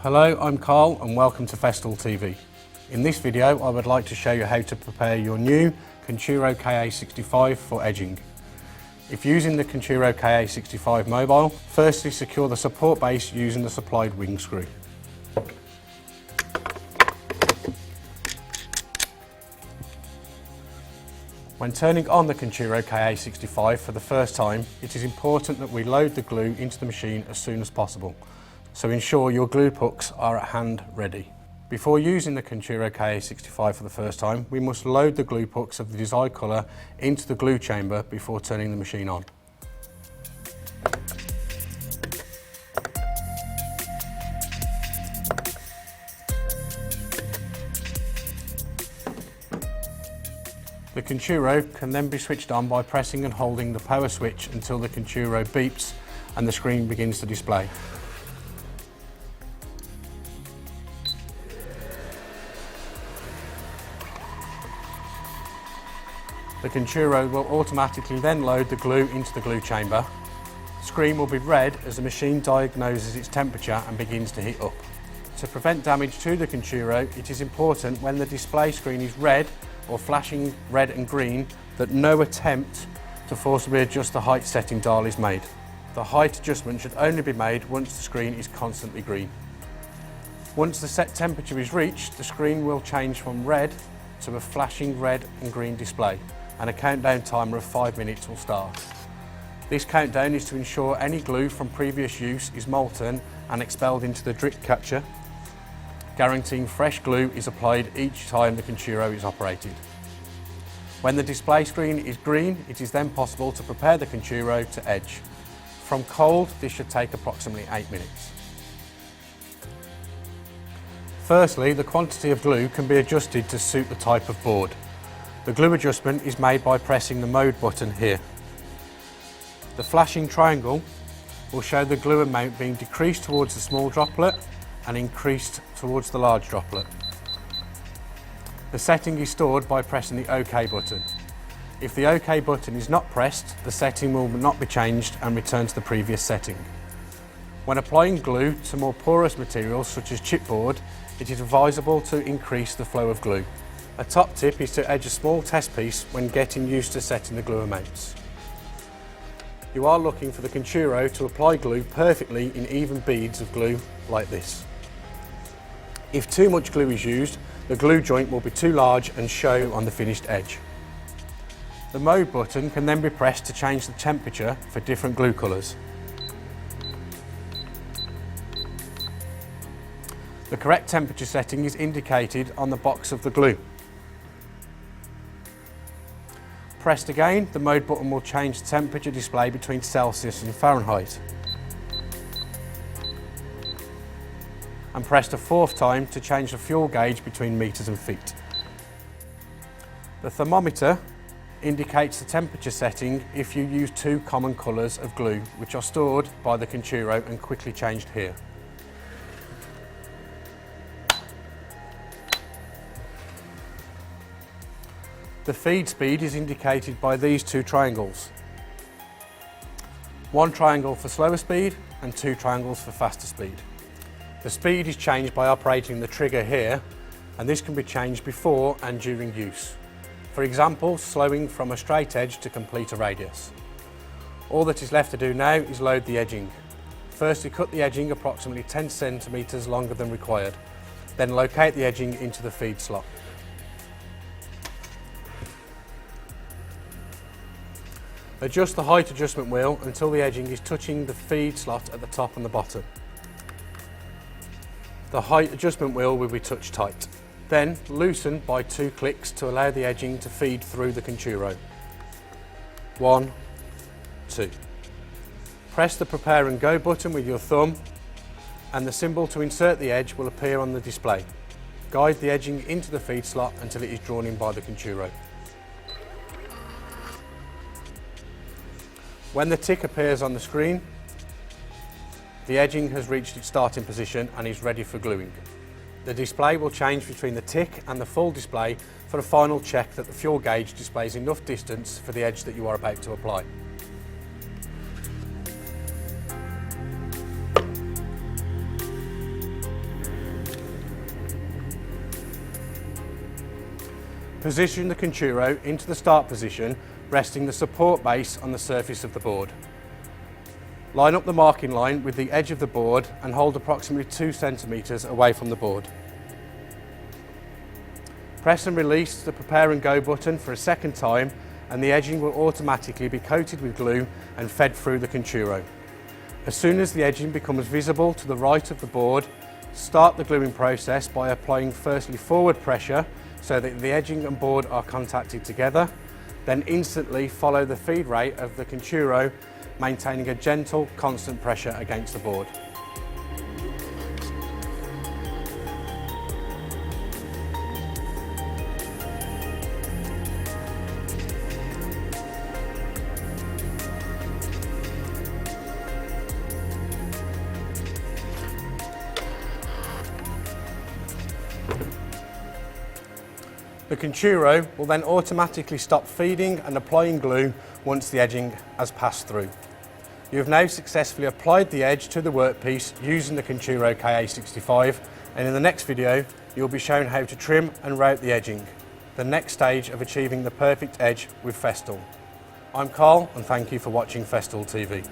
Hello, I'm Carl and welcome to Festool TV. In this video I would like to show you how to prepare your new CONTURO KA65 for edging. If using the CONTURO KA65 mobile, firstly secure the support base using the supplied wing screw. When turning on the CONTURO KA65 for the first time, it is important that we load the glue into the machine as soon as possible. So ensure your glue hooks are at hand ready. Before using the CONTURO KA65 for the first time, we must load the glue hooks of the desired colour into the glue chamber before turning the machine on. The CONTURO can then be switched on by pressing and holding the power switch until the CONTURO beeps and the screen begins to display. The CONTURO will automatically then load the glue into the glue chamber. The screen will be red as the machine diagnoses its temperature and begins to heat up. To prevent damage to the CONTURO, it is important when the display screen is red or flashing red and green that no attempt to forcibly adjust the height setting dial is made. The height adjustment should only be made once the screen is constantly green. Once the set temperature is reached, the screen will change from red to a flashing red and green display, and a countdown timer of 5 minutes will start. This countdown is to ensure any glue from previous use is molten and expelled into the drip catcher, guaranteeing fresh glue is applied each time the CONTURO is operated. When the display screen is green, it is then possible to prepare the CONTURO to edge. From cold, this should take approximately 8 minutes. Firstly, the quantity of glue can be adjusted to suit the type of board. The glue adjustment is made by pressing the mode button here. The flashing triangle will show the glue amount being decreased towards the small droplet and increased towards the large droplet. The setting is stored by pressing the OK button. If the OK button is not pressed, the setting will not be changed and return to the previous setting. When applying glue to more porous materials such as chipboard, it is advisable to increase the flow of glue. A top tip is to edge a small test piece when getting used to setting the glue amounts. You are looking for the CONTURO to apply glue perfectly in even beads of glue like this. If too much glue is used, the glue joint will be too large and show on the finished edge. The mode button can then be pressed to change the temperature for different glue colours. The correct temperature setting is indicated on the box of the glue. Pressed again, the mode button will change the temperature display between Celsius and Fahrenheit. And pressed a fourth time to change the fuel gauge between meters and feet. The thermometer indicates the temperature setting if you use two common colours of glue, which are stored by the CONTURO and quickly changed here. The feed speed is indicated by these two triangles. One triangle for slower speed and two triangles for faster speed. The speed is changed by operating the trigger here, and this can be changed before and during use. For example, slowing from a straight edge to complete a radius. All that is left to do now is load the edging. Firstly, cut the edging approximately 10 centimeters longer than required. Then locate the edging into the feed slot. Adjust the height adjustment wheel until the edging is touching the feed slot at the top and the bottom. The height adjustment wheel will be touch tight. Then loosen by 2 clicks to allow the edging to feed through the CONTURO. 1, 2. Press the prepare and go button with your thumb and the symbol to insert the edge will appear on the display. Guide the edging into the feed slot until it is drawn in by the CONTURO. When the tick appears on the screen, the edging has reached its starting position and is ready for gluing. The display will change between the tick and the full display for a final check that the fuel gauge displays enough distance for the edge that you are about to apply. Position the Conturo into the start position, resting the support base on the surface of the board. Line up the marking line with the edge of the board and hold approximately 2 centimetres away from the board. Press and release the prepare and go button for a second time and the edging will automatically be coated with glue and fed through the Conturo. As soon as the edging becomes visible to the right of the board, start the gluing process by applying firstly forward pressure so that the edging and board are contacted together, then instantly follow the feed rate of the Conturo, maintaining a gentle, constant pressure against the board. The Conturo will then automatically stop feeding and applying glue once the edging has passed through. You have now successfully applied the edge to the workpiece using the Conturo KA65, and in the next video you'll be shown how to trim and route the edging, the next stage of achieving the perfect edge with Festool. I'm Carl and thank you for watching Festool TV.